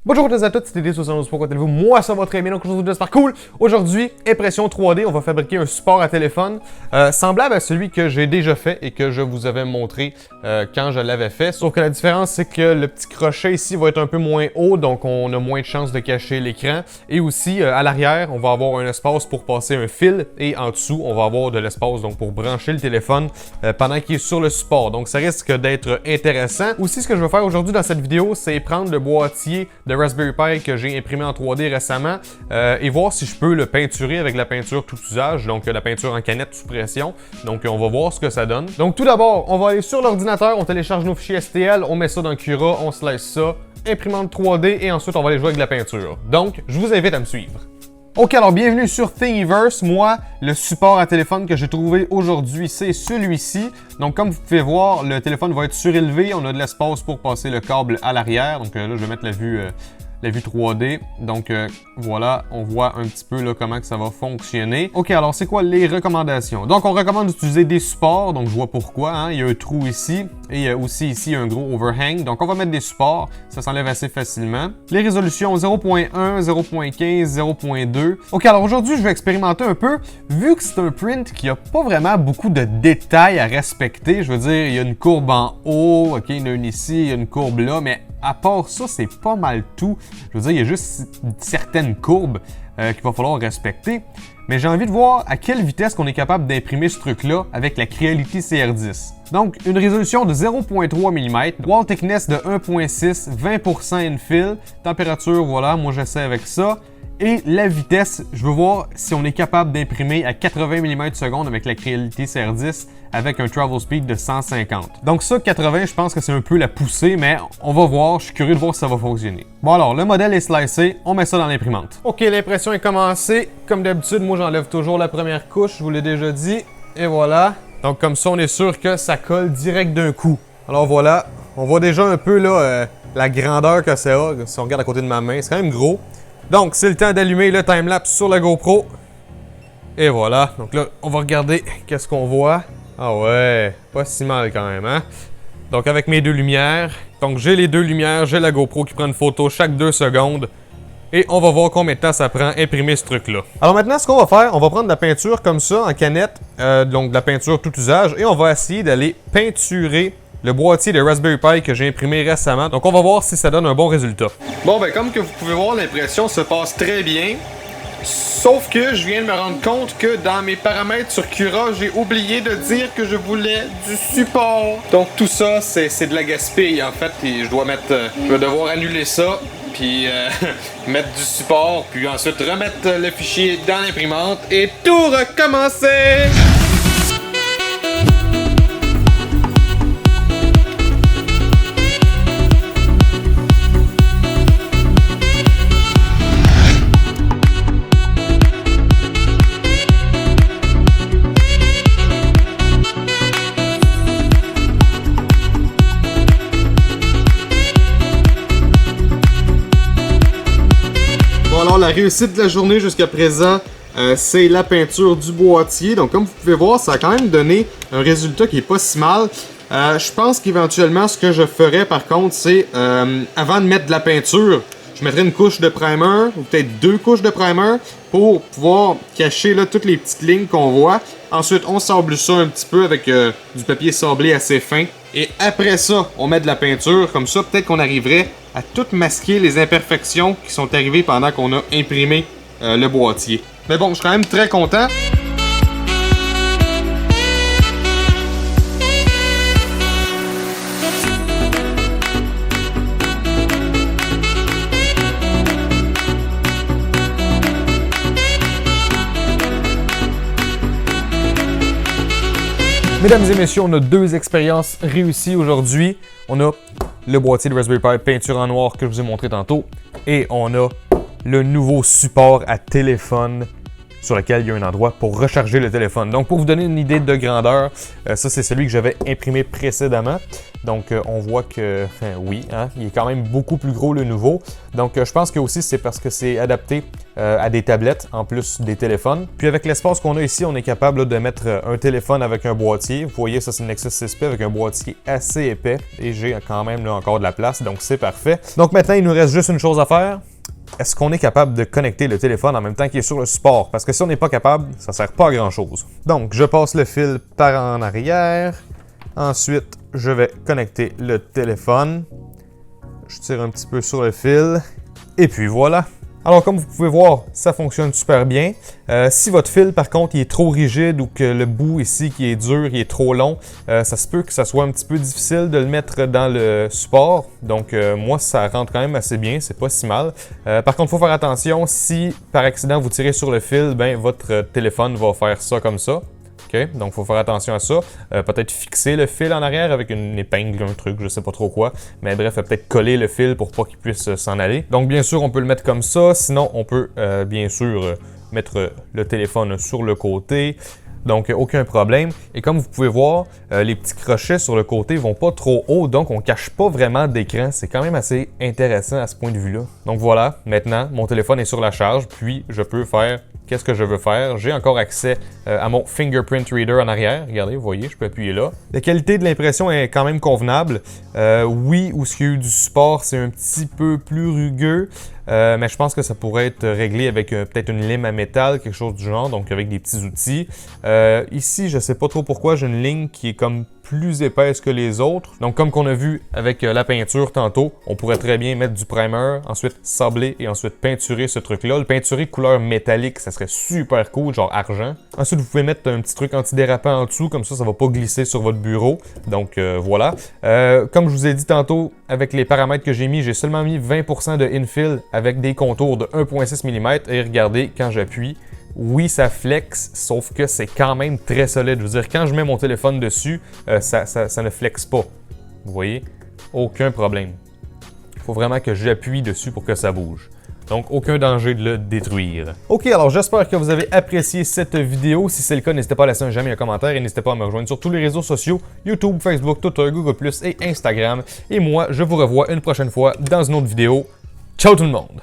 Bonjour à tous et à toutes, c'était D72, pourquoi allez-vous? Moi ça va très bien, donc aujourd'hui j'espère cool. Aujourd'hui, impression 3D, on va fabriquer un support à téléphone semblable à celui que j'ai déjà fait et que je vous avais montré quand je l'avais fait. Sauf que la différence c'est que le petit crochet ici va être un peu moins haut, donc on a moins de chances de cacher l'écran. Et aussi à l'arrière, on va avoir un espace pour passer un fil et en dessous, on va avoir de l'espace donc pour brancher le téléphone pendant qu'il est sur le support. Donc ça risque d'être intéressant. Aussi ce que je vais faire aujourd'hui dans cette vidéo, c'est prendre le boîtier de Raspberry Pi que j'ai imprimé en 3D récemment et voir si je peux le peinturer avec la peinture tout usage, donc la peinture en canette sous pression. Donc on va voir ce que ça donne. Donc tout d'abord, on va aller sur l'ordinateur, on télécharge nos fichiers STL, on met ça dans Cura, on slice ça, imprimante 3D et ensuite on va aller jouer avec la peinture. Donc je vous invite à me suivre. Ok, alors bienvenue sur Thingiverse. Moi, le support à téléphone que j'ai trouvé aujourd'hui, c'est celui-ci. Donc comme vous pouvez voir, le téléphone va être surélevé. On a de l'espace pour passer le câble à l'arrière. Donc là, je vais mettre la vue 3D. Donc voilà, on voit un petit peu là, comment que ça va fonctionner. Ok, alors c'est quoi les recommandations? Donc on recommande d'utiliser des supports, donc je vois pourquoi. Hein? Il y a un trou ici et il y a aussi ici un gros overhang. Donc on va mettre des supports, ça s'enlève assez facilement. Les résolutions 0.1, 0.15, 0.2. Ok, alors aujourd'hui je vais expérimenter un peu. Vu que c'est un print qui a pas vraiment beaucoup de détails à respecter, je veux dire, il y a une courbe en haut, ok, il y en a une ici, il y a une courbe là, mais à part ça, c'est pas mal tout. Je veux dire, il y a juste certaines courbes qu'il va falloir respecter. Mais j'ai envie de voir à quelle vitesse qu'on est capable d'imprimer ce truc-là avec la Creality CR10. Donc, une résolution de 0.3 mm, wall thickness de 1.6, 20% infill, température, voilà, moi j'essaie avec ça. Et la vitesse, je veux voir si on est capable d'imprimer à 80 mm/s avec la Creality CR10 avec un travel speed de 150. Donc ça, 80, je pense que c'est un peu la poussée, mais on va voir, je suis curieux de voir si ça va fonctionner. Bon alors, le modèle est slicé, on met ça dans l'imprimante. Ok, l'impression est commencée. Comme d'habitude, moi j'enlève toujours la première couche, je vous l'ai déjà dit. Et voilà. Donc comme ça, on est sûr que ça colle direct d'un coup. Alors voilà, on voit déjà un peu là la grandeur que ça a. Si on regarde à côté de ma main, c'est quand même gros. Donc, c'est le temps d'allumer le timelapse sur la GoPro. Et voilà. Donc là, on va regarder qu'est-ce qu'on voit. Ah ouais, pas si mal quand même, hein? Donc, avec mes deux lumières. Donc, j'ai les deux lumières, j'ai la GoPro qui prend une photo chaque 2 secondes. Et on va voir combien de temps ça prend imprimer ce truc-là. Alors maintenant, ce qu'on va faire, on va prendre de la peinture comme ça, en canette. Donc, de la peinture tout usage. Et on va essayer d'aller peinturer le boîtier de Raspberry Pi que j'ai imprimé récemment. Donc on va voir si ça donne un bon résultat. Bon ben comme que vous pouvez voir, l'impression se passe très bien. Sauf que je viens de me rendre compte que dans mes paramètres sur Cura, j'ai oublié de dire que je voulais du support. Donc tout ça, c'est de la gaspille en fait. Et je vais devoir annuler ça. Puis mettre du support. Puis ensuite remettre le fichier dans l'imprimante. Et tout recommencer! Alors la réussite de la journée jusqu'à présent, c'est la peinture du boîtier. Donc comme vous pouvez voir, ça a quand même donné un résultat qui est pas si mal. Je pense qu'éventuellement, ce que je ferais par contre, c'est avant de mettre de la peinture, je mettrais une couche de primer, ou peut-être 2 couches de primer, pour pouvoir cacher là, toutes les petites lignes qu'on voit. Ensuite, on sable ça un petit peu avec du papier sablé assez fin. Et après ça, on met de la peinture. Comme ça, peut-être qu'on arriverait à tout masquer les imperfections qui sont arrivées pendant qu'on a imprimé le boîtier. Mais bon, je suis quand même très content. Mesdames et messieurs, on a 2 expériences réussies aujourd'hui. On a le boîtier de Raspberry Pi peinture en noir que je vous ai montré tantôt. Et on a le nouveau support à téléphone sur lequel il y a un endroit pour recharger le téléphone. Donc pour vous donner une idée de grandeur, ça c'est celui que j'avais imprimé précédemment. Donc on voit que oui, hein, il est quand même beaucoup plus gros le nouveau. Donc je pense que aussi c'est parce que c'est adapté à des tablettes en plus des téléphones. Puis avec l'espace qu'on a ici, on est capable là, de mettre un téléphone avec un boîtier. Vous voyez, ça c'est le Nexus 6P avec un boîtier assez épais et j'ai quand même là, encore de la place, donc c'est parfait. Donc maintenant, il nous reste juste une chose à faire. Est-ce qu'on est capable de connecter le téléphone en même temps qu'il est sur le support? Parce que si on n'est pas capable, ça ne sert pas à grand-chose. Donc, je passe le fil par en arrière. Ensuite, je vais connecter le téléphone. Je tire un petit peu sur le fil. Et puis voilà. Alors, comme vous pouvez voir, ça fonctionne super bien. Si votre fil, par contre, il est trop rigide ou que le bout ici qui est dur, il est trop long, ça se peut que ça soit un petit peu difficile de le mettre dans le support. Donc, moi, ça rentre quand même assez bien, c'est pas si mal. Par contre, il faut faire attention, si par accident vous tirez sur le fil, ben votre téléphone va faire ça comme ça. Okay? Donc, il faut faire attention à ça. Peut-être fixer le fil en arrière avec une épingle, un truc, je sais pas trop quoi. Mais bref, peut-être coller le fil pour pas qu'il puisse s'en aller. Donc, bien sûr, on peut le mettre comme ça. Sinon, on peut bien sûr mettre le téléphone sur le côté. Donc, aucun problème. Et comme vous pouvez voir, les petits crochets sur le côté vont pas trop haut, donc on cache pas vraiment d'écran. C'est quand même assez intéressant à ce point de vue-là. Donc voilà, maintenant, mon téléphone est sur la charge, puis je peux faire qu'est-ce que je veux faire. J'ai encore accès à mon Fingerprint Reader en arrière. Regardez, vous voyez, je peux appuyer là. La qualité de l'impression est quand même convenable. Oui, où ce qu'il y a eu du support, c'est un petit peu plus rugueux. Mais je pense que ça pourrait être réglé avec peut-être une lime à métal, quelque chose du genre, donc avec des petits outils. Ici, je sais pas trop pourquoi, j'ai une ligne qui est comme plus épaisse que les autres. Donc comme qu'on a vu avec la peinture tantôt, on pourrait très bien mettre du primer, ensuite sabler et ensuite peinturer ce truc-là. Le peinturer couleur métallique, ça serait super cool, genre argent. Ensuite, vous pouvez mettre un petit truc antidérapant en dessous, comme ça va pas glisser sur votre bureau. Donc voilà. Comme je vous ai dit tantôt, avec les paramètres que j'ai mis, j'ai seulement mis 20% de infill avec des contours de 1.6 mm. Et regardez, quand j'appuie, oui, ça flex, sauf que c'est quand même très solide. Je veux dire, quand je mets mon téléphone dessus, ça ne flex pas. Vous voyez? Aucun problème. Il faut vraiment que j'appuie dessus pour que ça bouge. Donc, aucun danger de le détruire. Ok, alors j'espère que vous avez apprécié cette vidéo. Si c'est le cas, n'hésitez pas à laisser un j'aime et un commentaire et n'hésitez pas à me rejoindre sur tous les réseaux sociaux, YouTube, Facebook, Twitter, Google+, et Instagram. Et moi, je vous revois une prochaine fois dans une autre vidéo. Ciao tout le monde!